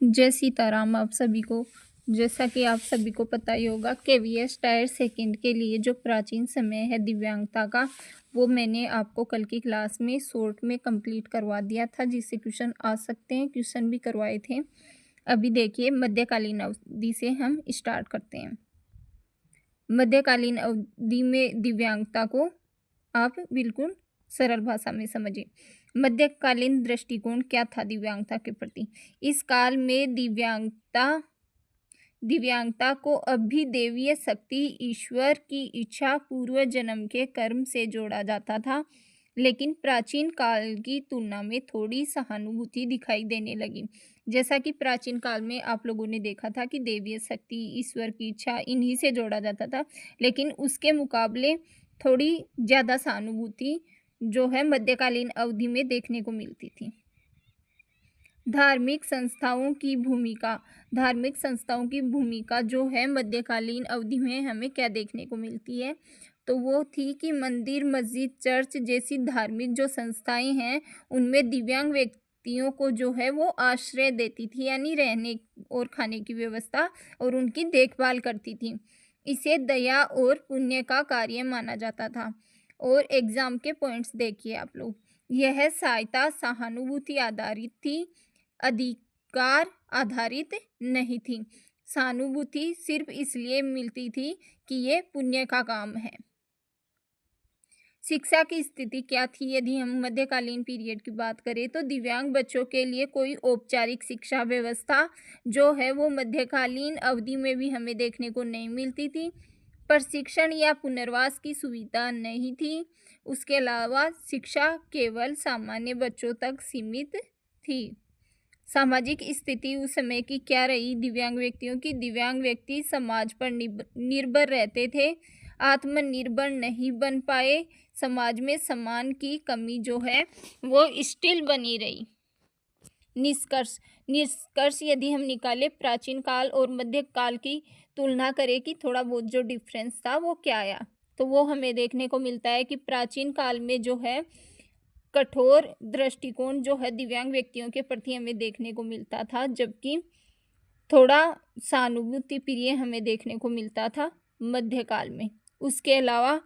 जय सीताराम आप सभी को। जैसा कि आप सभी को पता ही होगा, केवीएस टायर सेकंड के लिए जो प्राचीन समय है दिव्यांगता का, वो मैंने आपको कल की क्लास में शॉर्ट में कंप्लीट करवा दिया था, जिससे क्वेश्चन आ सकते हैं, क्वेश्चन भी करवाए थे। अभी देखिए, मध्यकालीन अवधि से हम स्टार्ट करते हैं। मध्यकालीन अवधि में दिव्यांगता को आप बिल्कुल सरल भाषा में समझिए। मध्यकालीन दृष्टिकोण क्या था दिव्यांगता के प्रति? इस काल में दिव्यांगता को अभिदेवीय शक्ति, ईश्वर की इच्छा, पूर्व जन्म के कर्म से जोड़ा जाता था, लेकिन प्राचीन काल की तुलना में थोड़ी सहानुभूति दिखाई देने लगी। जैसा कि प्राचीन काल में आप लोगों ने देखा था कि देवीय शक्ति, ईश्वर की इच्छा इन्हीं से जोड़ा जाता था, लेकिन उसके मुकाबले थोड़ी ज़्यादा सहानुभूति जो है मध्यकालीन अवधि में देखने को मिलती थी। धार्मिक संस्थाओं की भूमिका जो है मध्यकालीन अवधि में हमें क्या देखने को मिलती है, तो वो थी कि मंदिर, मस्जिद, चर्च जैसी धार्मिक जो संस्थाएं हैं, उनमें दिव्यांग व्यक्तियों को जो है वो आश्रय देती थी, यानी रहने और खाने की व्यवस्था और उनकी देखभाल करती थी। इसे दया और पुण्य का कार्य माना जाता था। और एग्जाम के पॉइंट्स देखिए आप लोग। यह सहायता सहानुभूति आधारित थी, अधिकार आधारित नहीं थी। सहानुभूति सिर्फ इसलिए मिलती थी कि ये पुण्य का काम है। शिक्षा की स्थिति क्या थी? यदि हम मध्यकालीन पीरियड की बात करें तो दिव्यांग बच्चों के लिए कोई औपचारिक शिक्षा व्यवस्था जो है वो मध्यकालीन अवधि में भी हमें देखने को नहीं मिलती थी। प्रशिक्षण या पुनर्वास की सुविधा नहीं थी। उसके अलावा शिक्षा केवल सामान्य बच्चों तक सीमित थी। सामाजिक स्थिति उस समय की क्या रही दिव्यांग व्यक्तियों की? दिव्यांग व्यक्ति समाज पर निर्भर रहते थे, आत्मनिर्भर नहीं बन पाए। समाज में सम्मान की कमी जो है वो स्टिल बनी रही। निष्कर्ष यदि हम निकाले प्राचीन काल और मध्य काल की तुलना करें कि थोड़ा बहुत जो डिफरेंस था वो क्या आया, तो वो हमें देखने को मिलता है कि प्राचीन काल में जो है कठोर दृष्टिकोण जो है दिव्यांग व्यक्तियों के प्रति हमें देखने को मिलता था, जबकि थोड़ा सहानुभूति प्रिय हमें देखने को मिलता था मध्यकाल में। उसके अलावा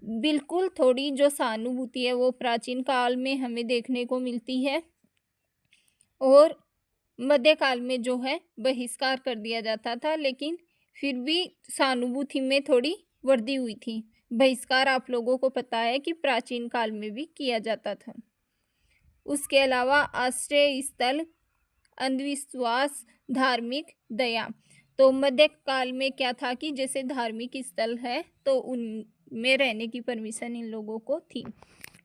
बिल्कुल थोड़ी जो सहानुभूति है वो प्राचीन काल में हमें देखने को मिलती है, और मध्यकाल में जो है बहिष्कार कर दिया जाता था, लेकिन फिर भी सहानुभूति में थोड़ी वृद्धि हुई थी। बहिष्कार आप लोगों को पता है कि प्राचीन काल में भी किया जाता था। उसके अलावा आश्रय स्थल, अंधविश्वास, धार्मिक दया। तो मध्यकाल में क्या था कि जैसे धार्मिक स्थल है तो उनमें रहने की परमिशन इन लोगों को थी।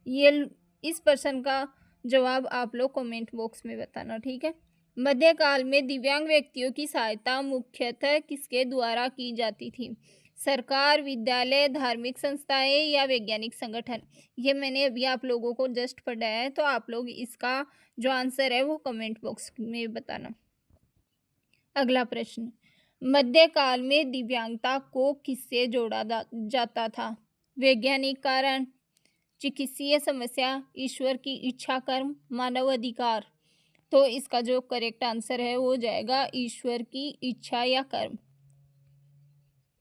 ये इस प्रश्न का जवाब आप लोग कमेंट बॉक्स में बताना, ठीक है। मध्यकाल में दिव्यांग व्यक्तियों की सहायता मुख्यतः किसके द्वारा की जाती थी? सरकार, विद्यालय, धार्मिक संस्थाएं या वैज्ञानिक संगठन? ये मैंने अभी आप लोगों को जस्ट पढ़ाया है, तो आप लोग इसका जो आंसर है वो कमेंट बॉक्स में बताना। अगला प्रश्न, मध्यकाल में दिव्यांगता को किससे जोड़ा जाता था? वैज्ञानिक कारण, चिकित्सीय समस्या, ईश्वर की इच्छा, कर्म, मानव अधिकार? तो इसका जो करेक्ट आंसर है वो जाएगा ईश्वर की इच्छा या कर्म।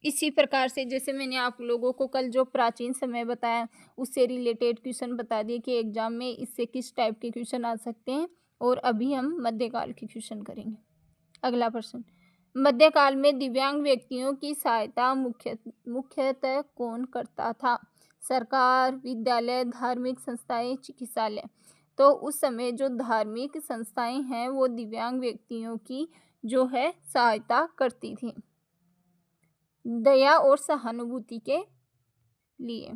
इसी प्रकार से जैसे मैंने आप लोगों को कल जो प्राचीन समय बताया उससे रिलेटेड क्वेश्चन बता दिए कि एग्जाम में इससे किस टाइप के क्वेश्चन आ सकते हैं, और अभी हम मध्यकाल के क्वेश्चन करेंगे। अगला प्रश्न, मध्यकाल में दिव्यांग व्यक्तियों की सहायता मुख्यतः कौन करता था? सरकार, विद्यालय, धार्मिक संस्थाएं, चिकित्सालय? तो उस समय जो धार्मिक संस्थाएं हैं वो दिव्यांग व्यक्तियों की जो है सहायता करती थी दया और सहानुभूति के लिए।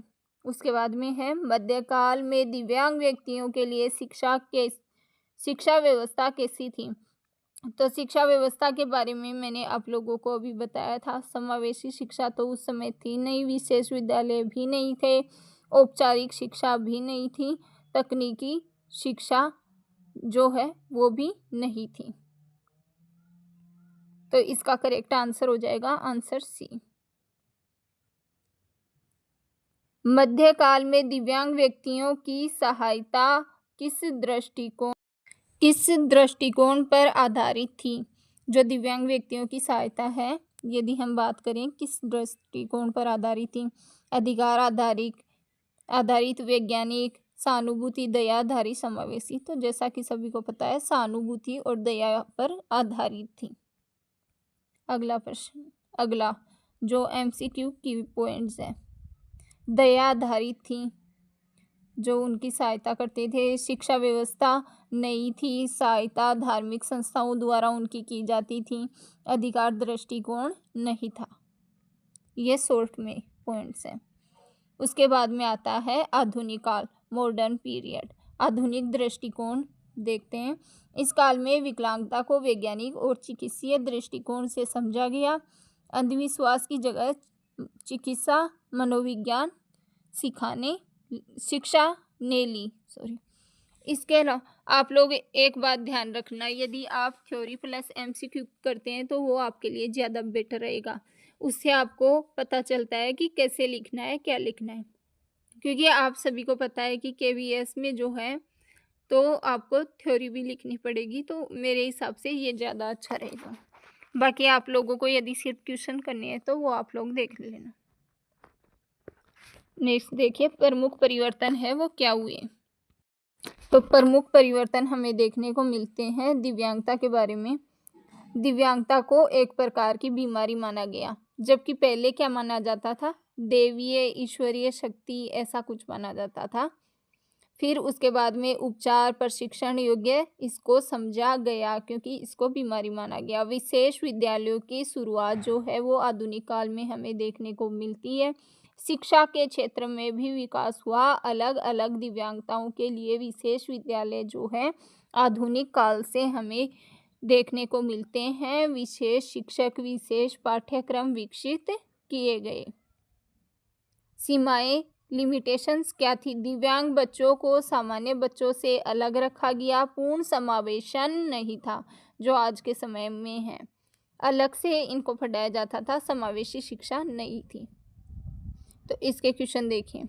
उसके बाद में है मध्यकाल में दिव्यांग व्यक्तियों के लिए शिक्षा व्यवस्था कैसी थी? तो शिक्षा व्यवस्था के बारे में मैंने आप लोगों को अभी बताया था। समावेशी शिक्षा तो उस समय थी नहीं, विशेष विद्यालय भी नहीं थे, औपचारिक शिक्षा भी नहीं थी, तकनीकी शिक्षा जो है वो भी नहीं थी। तो इसका करेक्ट आंसर हो जाएगा आंसर सी। मध्यकाल में दिव्यांग व्यक्तियों की सहायता किस दृष्टिकोण किस दृष्टिकोण पर आधारित थी? जो दिव्यांग व्यक्तियों की सहायता है, यदि हम बात करें किस दृष्टिकोण पर आधारित थी? अधिकार आधारित, वैज्ञानिक, सहानुभूति, दया आधारित, समावेशी। तो जैसा कि सभी को पता है, सहानुभूति और दया पर आधारित थी। अगला प्रश्न, अगला जो एमसीक्यू की पॉइंट्स हैं, दया आधारित थी, जो उनकी सहायता करते थे। शिक्षा व्यवस्था नई थी, सहायता धार्मिक संस्थाओं द्वारा उनकी की जाती थी। अधिकार दृष्टिकोण नहीं था। ये शॉर्ट में पॉइंट्स हैं। उसके बाद में आता है आधुनिक काल, मॉडर्न पीरियड। आधुनिक दृष्टिकोण देखते हैं। इस काल में विकलांगता को वैज्ञानिक और चिकित्सीय दृष्टिकोण से समझा गया। अंधविश्वास की जगह चिकित्सा मनोविज्ञान शिक्षा ने ली। इसके अलावा आप लोग एक बात ध्यान रखना, यदि आप थ्योरी प्लस एमसीक्यू करते हैं तो वो आपके लिए ज़्यादा बेटर रहेगा। उससे आपको पता चलता है कि कैसे लिखना है, क्या लिखना है, क्योंकि आप सभी को पता है कि केवीएस में जो है तो आपको थ्योरी भी लिखनी पड़ेगी। तो मेरे हिसाब से ये ज़्यादा अच्छा रहेगा। बाकी आप लोगों को यदि सिर्फ क्वेश्चन करने हैं तो वो आप लोग देख लेना। नेक्स्ट देखिए, प्रमुख परिवर्तन है वो क्या हुए? तो प्रमुख परिवर्तन हमें देखने को मिलते हैं दिव्यांगता के बारे में। दिव्यांगता को एक प्रकार की बीमारी माना गया, जबकि पहले क्या माना जाता था? देवीय ईश्वरीय शक्ति, ऐसा कुछ माना जाता था। फिर उसके बाद में उपचार प्रशिक्षण योग्य इसको समझा गया, क्योंकि इसको बीमारी माना गया। विशेष विद्यालयों की शुरुआत जो है वो आधुनिक काल में हमें देखने को मिलती है। शिक्षा के क्षेत्र में भी विकास हुआ। अलग अलग दिव्यांगताओं के लिए विशेष विद्यालय जो है आधुनिक काल से हमें देखने को मिलते हैं। विशेष शिक्षक, विशेष पाठ्यक्रम विकसित किए गए। सीमाएं, लिमिटेशंस क्या थी? दिव्यांग बच्चों को सामान्य बच्चों से अलग रखा गया। पूर्ण समावेशन नहीं था, जो आज के समय में है। अलग से इनको पढ़ाया जाता था, समावेशी शिक्षा नहीं थी। तो इसके क्वेश्चन देखिए।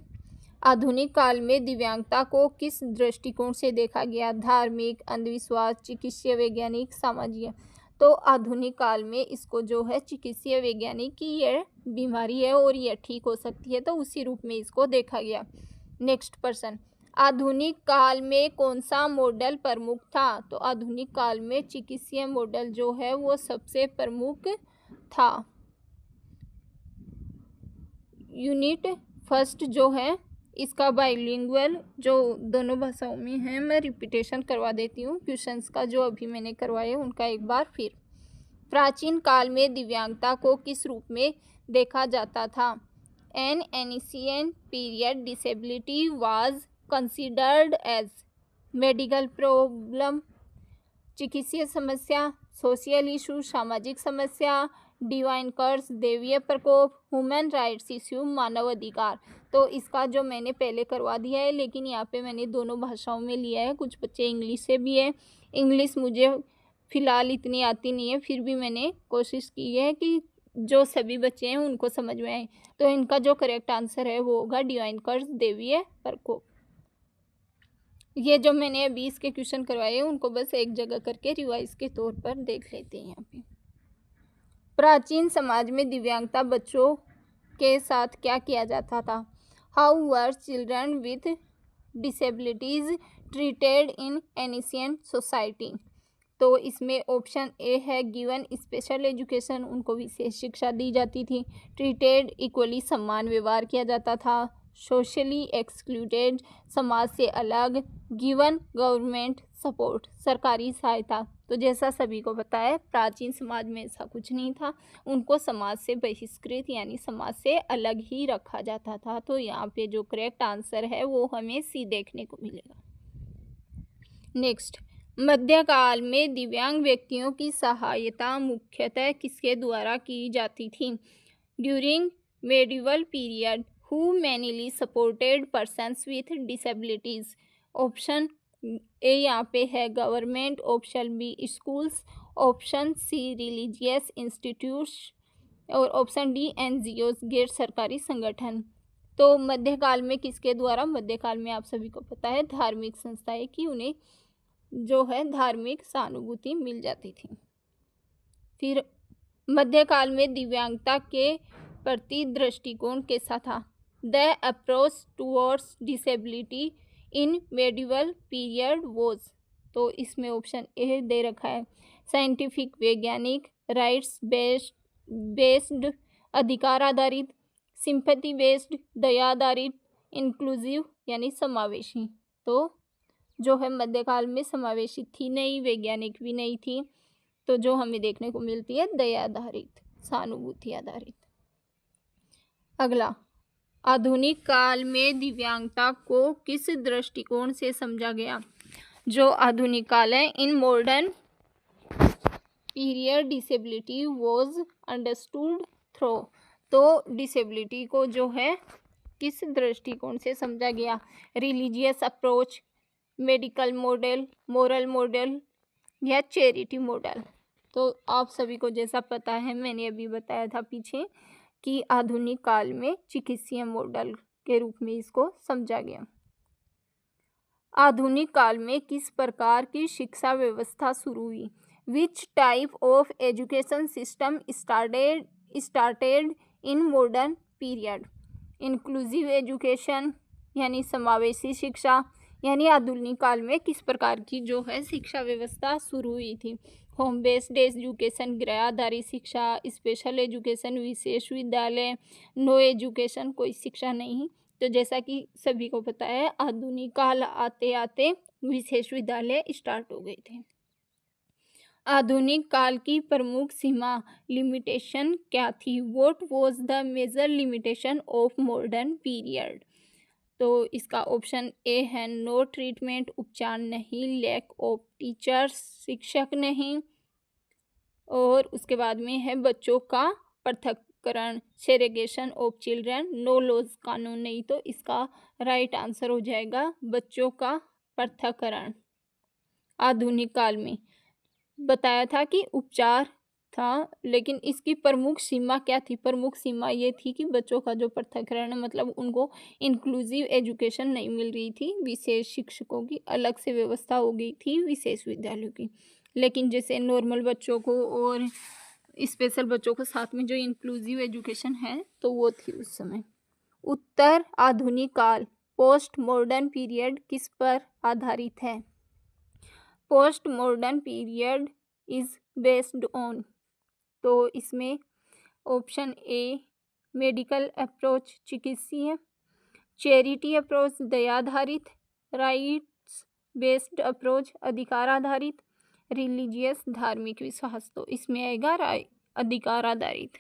आधुनिक काल में दिव्यांगता को किस दृष्टिकोण से देखा गया? धार्मिक, अंधविश्वास, चिकित्सीय वैज्ञानिक, सामाजिक। तो आधुनिक काल में इसको जो है चिकित्सीय वैज्ञानिक की ये बीमारी है और ये ठीक हो सकती है, तो उसी रूप में इसको देखा गया। नेक्स्ट प्रश्न, आधुनिक काल में कौन सा मॉडल प्रमुख था? तो आधुनिक काल में चिकित्सीय मॉडल जो है वो सबसे प्रमुख था। यूनिट फर्स्ट जो है इसका बाइलिंगुअल, जो दोनों भाषाओं में है। मैं रिपीटेशन करवा देती हूँ क्वेश्चंस का जो अभी मैंने करवाए उनका एक बार फिर। प्राचीन काल में दिव्यांगता को किस रूप में देखा जाता था? An ancient period disability was considered as medical problem, चिकित्सीय समस्या, सोशल इशू, सामाजिक समस्या, डिवाइन कर्स, देवीय प्रकोप, ह्यूमन राइट्स इश्यू, मानव अधिकार। तो इसका जो मैंने पहले करवा दिया है, लेकिन यहाँ पे मैंने दोनों भाषाओं में लिया है। कुछ बच्चे इंग्लिश से भी है। इंग्लिश मुझे फ़िलहाल इतनी आती नहीं है, फिर भी मैंने कोशिश की है कि जो सभी बच्चे हैं उनको समझ में आए। तो इनका जो करेक्ट आंसर है वो होगा डिवाइन कर्स, देवीय प्रकोप। ये जो मैंने अभी इसके क्वेश्चन करवाए हैं उनको बस एक जगह करके रिवाइज के तौर पर देख लेते हैं यहाँ पे। प्राचीन समाज में दिव्यांगता बच्चों के साथ क्या किया जाता था? How were children with disabilities treated in ancient society? तो इसमें ऑप्शन ए है गिवन स्पेशल एजुकेशन, उनको विशेष शिक्षा दी जाती थी। ट्रीटेड इक्वली, समान व्यवहार किया जाता था। सोशली एक्सक्लूडेड, समाज से अलग। गिवन गवर्नमेंट सपोर्ट, सरकारी सहायता। तो जैसा सभी को पता है प्राचीन समाज में ऐसा कुछ नहीं था, उनको समाज से बहिष्कृत यानी समाज से अलग ही रखा जाता था। तो यहाँ पे जो करेक्ट आंसर है वो हमें सी देखने को मिलेगा। नेक्स्ट, मध्यकाल में दिव्यांग व्यक्तियों की सहायता मुख्यतः किसके द्वारा की जाती थी? During medieval period who mainly supported persons with disabilities? Option A यहाँ पे है government, option B schools, option C religious institutes और ऑप्शन डी एनजीओज, गैर सरकारी संगठन। तो मध्यकाल में किसके द्वारा? मध्यकाल में आप सभी को पता है धार्मिक संस्थाएं की उन्हें जो है धार्मिक सहानुभूति मिल जाती थी। फिर मध्यकाल में दिव्यांगता के प्रति दृष्टिकोण कैसा था? The approach towards disability in medieval period was, तो इसमें ऑप्शन ए दे रखा है साइंटिफिक वैज्ञानिक, राइट्स बेस्ड अधिकार आधारित, सिंपैथी बेस्ड दया आधारित, इंक्लूसिव यानी समावेशी। तो जो है मध्यकाल में समावेशी थी नहीं, वैज्ञानिक भी नहीं थी, तो जो हमें देखने को मिलती है दया आधारित, सहानुभूति आधारित। अगला, आधुनिक काल में दिव्यांगता को किस दृष्टिकोण से समझा गया? जो आधुनिक काल है, in modern period disability was understood through, तो डिसेबिलिटी को जो है किस दृष्टिकोण से समझा गया? Religious approach, medical model, moral model या चैरिटी मॉडल। तो आप सभी को जैसा पता है, मैंने अभी बताया था पीछे कि आधुनिक काल में चिकित्सीय मॉडल के रूप में इसको समझा गया। आधुनिक काल में किस प्रकार की शिक्षा व्यवस्था शुरू हुई? Which type of education system started in modern period? Inclusive education यानी समावेशी शिक्षा, यानी आधुनिक काल में किस प्रकार की जो है शिक्षा व्यवस्था शुरू हुई थी? होम बेस्ड एजुकेशन, गृह आधारित शिक्षा, स्पेशल एजुकेशन, विशेष विद्यालय, नो एजुकेशन, कोई शिक्षा नहीं। तो जैसा कि सभी को पता है, आधुनिक काल आते आते विशेष विद्यालय स्टार्ट हो गए थे। आधुनिक काल की प्रमुख सीमा लिमिटेशन क्या थी? What was the major limitation of modern period? तो इसका ऑप्शन ए है नो ट्रीटमेंट, उपचार नहीं, लैक ऑफ टीचर्स, शिक्षक नहीं, और उसके बाद में है बच्चों का पृथक्करण, segregation of children, no laws, कानून नहीं। तो इसका राइट आंसर हो जाएगा बच्चों का पृथक्करण। आधुनिक काल में बताया था कि उपचार था, लेकिन इसकी प्रमुख सीमा क्या थी? प्रमुख सीमा ये थी कि बच्चों का जो पृथक्करण है, मतलब उनको इंक्लूसिव एजुकेशन नहीं मिल रही थी, विशेष शिक्षकों की अलग से व्यवस्था हो गई थी विशेष विद्यालयों की। लेकिन जैसे नॉर्मल बच्चों को और स्पेशल बच्चों को साथ में जो इंक्लूसिव एजुकेशन है, तो वो थी उस समय। उत्तर आधुनिक काल, पोस्ट मॉडर्न पीरियड किस पर आधारित है? Post modern period is based on, तो इसमें ऑप्शन ए मेडिकल अप्रोच, चिकित्सीय, चैरिटी अप्रोच, दया आधारित, राइट्स बेस्ड अप्रोच, अधिकार आधारित, रिलीजियस धार्मिक विश्वास। तो इसमें आएगा अधिकार आधारित।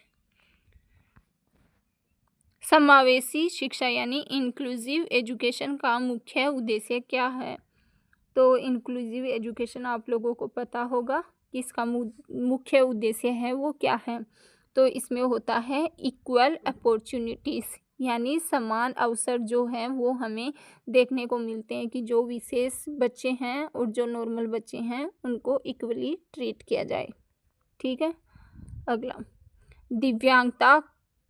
समावेशी शिक्षा यानी इंक्लूसिव एजुकेशन का मुख्य उद्देश्य क्या है? तो इंक्लूसिव एजुकेशन आप लोगों को पता होगा कि इसका मुख्य उद्देश्य है वो क्या है। तो इसमें होता है इक्वल अपॉर्चुनिटीज़, यानी समान अवसर जो हैं वो हमें देखने को मिलते हैं कि जो विशेष बच्चे हैं और जो नॉर्मल बच्चे हैं उनको इक्वली ट्रीट किया जाए। ठीक है। अगला, दिव्यांगता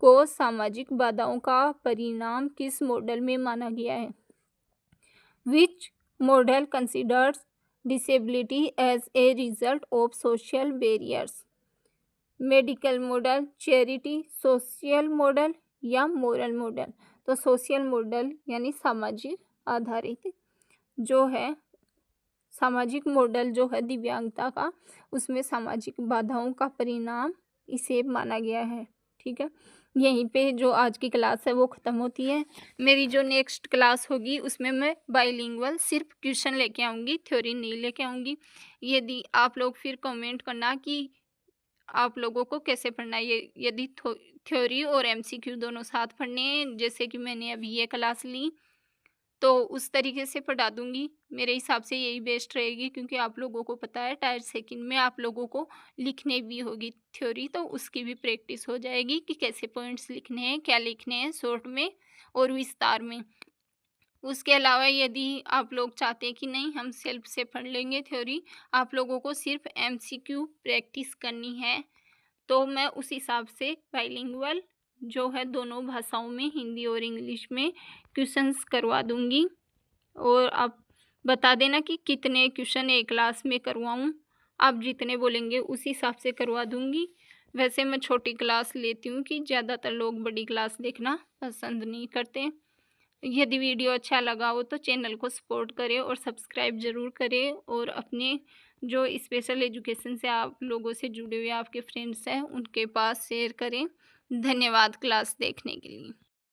को सामाजिक बाधाओं का परिणाम किस मॉडल में माना गया है? Which model considers disability as a result of social barriers? Medical model, charity, social model या मोरल मॉडल? तो सोशल मॉडल यानी सामाजिक आधारित जो है, सामाजिक मॉडल जो है दिव्यांगता का, उसमें सामाजिक बाधाओं का परिणाम इसे माना गया है। ठीक है। यहीं पे जो आज की क्लास है वो ख़त्म होती है। मेरी जो नेक्स्ट क्लास होगी उसमें मैं बाइलिंगुअल सिर्फ क्वेश्चन लेके आऊँगी, थ्योरी नहीं लेके आऊँगी। यदि आप लोग फिर कमेंट करना कि आप लोगों को कैसे पढ़ना है, यदि थ्योरी और एमसीक्यू दोनों साथ पढ़ने हैं, जैसे कि मैंने अभी ये क्लास ली, तो उस तरीके से पढ़ा दूंगी। मेरे हिसाब से यही बेस्ट रहेगी, क्योंकि आप लोगों को पता है टायर सेकंड में आप लोगों को लिखने भी होगी थ्योरी, तो उसकी भी प्रैक्टिस हो जाएगी कि कैसे पॉइंट्स लिखने हैं, क्या लिखने हैं शॉर्ट में और विस्तार में। उसके अलावा यदि आप लोग चाहते हैं कि नहीं हम सेल्फ से पढ़ लेंगे थ्योरी, आप लोगों को सिर्फ एमसीक्यू प्रैक्टिस करनी है, तो मैं उस हिसाब से बाइलिंगुअल जो है दोनों भाषाओं में, हिंदी और इंग्लिश में क्वेश्चंस करवा दूंगी। और आप बता देना कि कितने क्वेश्चन एक क्लास में करवाऊँ। आप जितने बोलेंगे उस हिसाब से करवा दूँगी। वैसे मैं छोटी क्लास लेती हूँ कि ज़्यादातर लोग बड़ी क्लास देखना पसंद नहीं करते। यदि वीडियो अच्छा लगा हो तो चैनल को सपोर्ट करें और सब्सक्राइब ज़रूर करें, और अपने जो स्पेशल एजुकेशन से आप लोगों से जुड़े हुए आपके फ्रेंड्स हैं उनके पास शेयर करें। धन्यवाद क्लास देखने के लिए।